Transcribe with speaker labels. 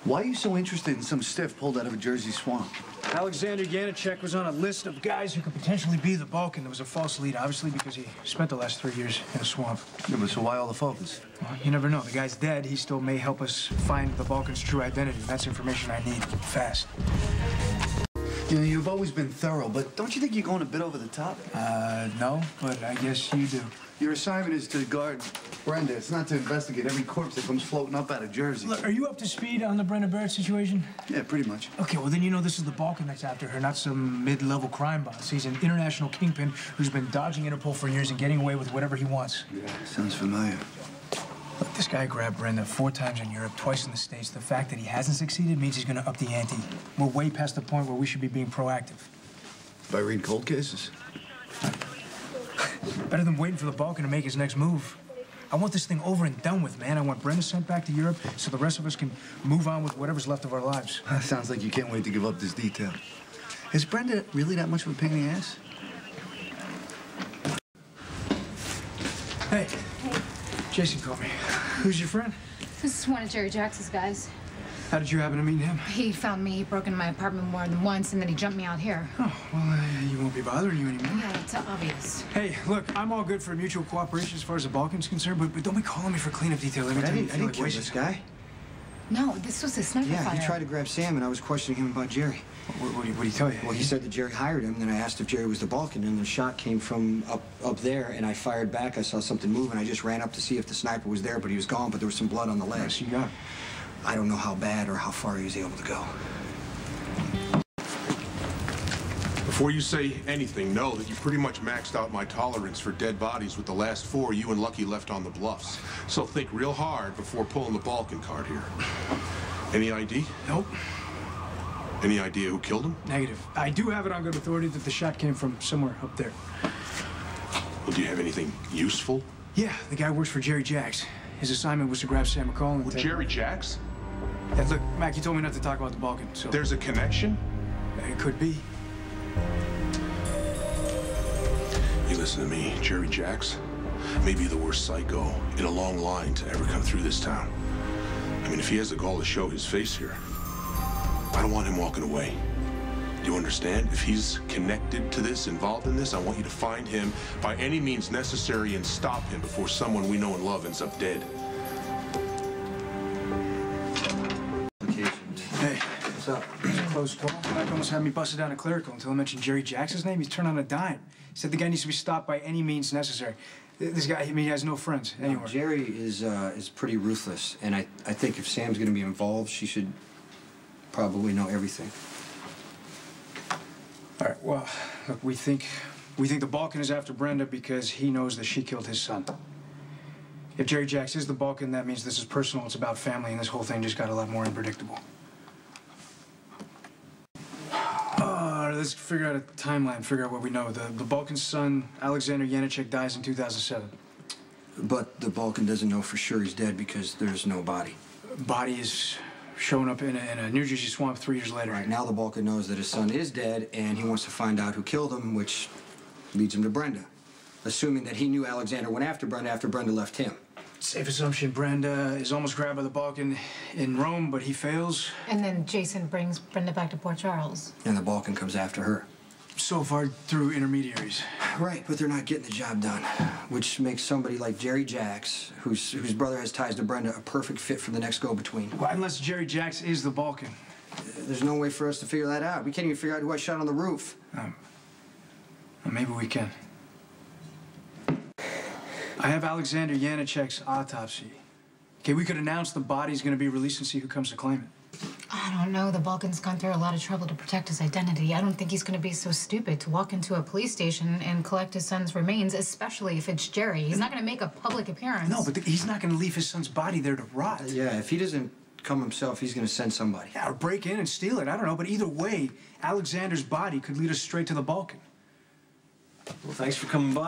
Speaker 1: Why are you so interested in some stiff pulled out of a Jersey swamp?
Speaker 2: Alexander Janicek was on a list of guys who could potentially be the Balkan. There was a false lead, obviously, because he spent the last 3 years in a swamp.
Speaker 1: Yeah, but so why all the focus?
Speaker 2: Well, you never know. The guy's dead. He still may help us find the Balkan's true identity. That's information I need fast.
Speaker 1: You know, you've always been thorough, but don't you think you're going a bit over the top?
Speaker 2: No, but I guess you do.
Speaker 1: Your assignment is to guard Brenda. It's not to investigate every corpse that comes floating up out of Jersey.
Speaker 2: Look, are you up to speed on the Brenda Barrett situation?
Speaker 1: Yeah, pretty much.
Speaker 2: Okay, well, then you know this is the Balkan that's after her, not some mid-level crime boss. He's an international kingpin who's been dodging Interpol for years and getting away with whatever he wants.
Speaker 1: Yeah, sounds familiar.
Speaker 2: Look, this guy grabbed Brenda 4 times in Europe, twice in the States. The fact that he hasn't succeeded means he's going to up the ante. We're way past the point where we should be being proactive.
Speaker 1: By reading cold cases?
Speaker 2: Better than waiting for the Balkan to make his next move. I want this thing over and done with, man. I want Brenda sent back to Europe so the rest of us can move on with whatever's left of our lives.
Speaker 1: Sounds like you can't wait to give up this detail. Is Brenda really that much of a pain in the ass?
Speaker 2: Hey.
Speaker 3: Hey.
Speaker 2: Jason called me. Who's your friend?
Speaker 3: This is one of Jerry Jax's guys.
Speaker 2: How did you happen to meet him?
Speaker 3: He found me. He broke into my apartment more than once, and then he jumped me out here.
Speaker 2: Oh, well, you won't be bothering you anymore.
Speaker 3: Yeah, it's obvious.
Speaker 2: Hey, look, I'm all good for mutual cooperation as far as the Balkan's concerned, but don't be calling me for cleanup detail every time you feel like
Speaker 4: kill
Speaker 2: wasting
Speaker 4: this guy.
Speaker 3: No, this was a sniper fire.
Speaker 4: Yeah, he tried to grab Sam, and I was questioning him about Jerry.
Speaker 2: What did he tell you?
Speaker 4: Well, he said that Jerry hired him, then I asked if Jerry was the Balkan, and the shot came from up there, and I fired back. I saw something move, and I just ran up to see if the sniper was there, but he was gone, but there was some blood on the leg.
Speaker 2: So you got him.
Speaker 4: I don't know how bad or how far he was able to go.
Speaker 5: Before you say anything, know that you pretty much maxed out my tolerance for dead bodies with the last 4 you and Lucky left on the bluffs. So think real hard before pulling the Balkan card here. Any ID?
Speaker 2: Nope.
Speaker 5: Any idea who killed him?
Speaker 2: Negative. I do have it on good authority that the shot came from somewhere up there.
Speaker 5: Well, do you have anything useful?
Speaker 2: Yeah, the guy works for Jerry Jax. His assignment was to grab Sam McCall and
Speaker 5: With Jerry Jax?
Speaker 2: Yeah, look, Mac, you told me not to talk about the Balkan, so...
Speaker 5: There's a connection?
Speaker 2: It could be.
Speaker 5: You listen to me, Jerry Jax may be the worst psycho in a long line to ever come through this town. I mean, if he has the gall to show his face here, I don't want him walking away. Do you understand? If he's connected to this, involved in this, I want you to find him by any means necessary and stop him before someone we know and love ends up dead.
Speaker 2: Hey, what's up? It's a close call. Mike almost had me busted down a clerical until I mentioned Jerry Jackson's name. He's turned on a dime. He said the guy needs to be stopped by any means necessary. This guy, I mean, he has no friends anywhere.
Speaker 4: Jerry is pretty ruthless, and I think if Sam's going to be involved, she should probably know everything.
Speaker 2: All right, well, look, we think the Balkan is after Brenda because he knows that she killed his son. If Jerry Jax is the Balkan, that means this is personal, it's about family, and this whole thing just got a lot more unpredictable. Let's figure out a timeline, figure out what we know. The Balkan's son, Alexander Janicek, dies in 2007.
Speaker 4: But the Balkan doesn't know for sure he's dead because there's no body.
Speaker 2: Body is showing up in a New Jersey swamp 3 years later.
Speaker 4: Right, now the Balkan knows that his son is dead, and he wants to find out who killed him, which leads him to Brenda. Assuming that he knew Alexander went after Brenda left him.
Speaker 2: Safe assumption, Brenda is almost grabbed by the Balkan in Rome, but he fails.
Speaker 3: And then Jason brings Brenda back to Port Charles.
Speaker 4: And the Balkan comes after her.
Speaker 2: So far through intermediaries.
Speaker 4: Right, but they're not getting the job done, which makes somebody like Jerry Jax, whose brother has ties to Brenda, a perfect fit for the next go-between.
Speaker 2: Well, unless Jerry Jax is the Balkan.
Speaker 4: There's no way for us to figure that out. We can't even figure out who I shot on the roof.
Speaker 2: Well, maybe we can. I have Alexander Janicek's autopsy. Okay, we could announce the body's going to be released and see who comes to claim it.
Speaker 3: I don't know. The Balkan's gone through a lot of trouble to protect his identity. I don't think he's going to be so stupid to walk into a police station and collect his son's remains, especially if it's Jerry. He's not going to make a public appearance.
Speaker 2: No, but he's not going to leave his son's body there to rot.
Speaker 4: Yeah, if he doesn't come himself, he's going to send somebody.
Speaker 2: Yeah, or break in and steal it. I don't know, but either way, Alexander's body could lead us straight to the Balkan.
Speaker 6: Well, thanks for coming by.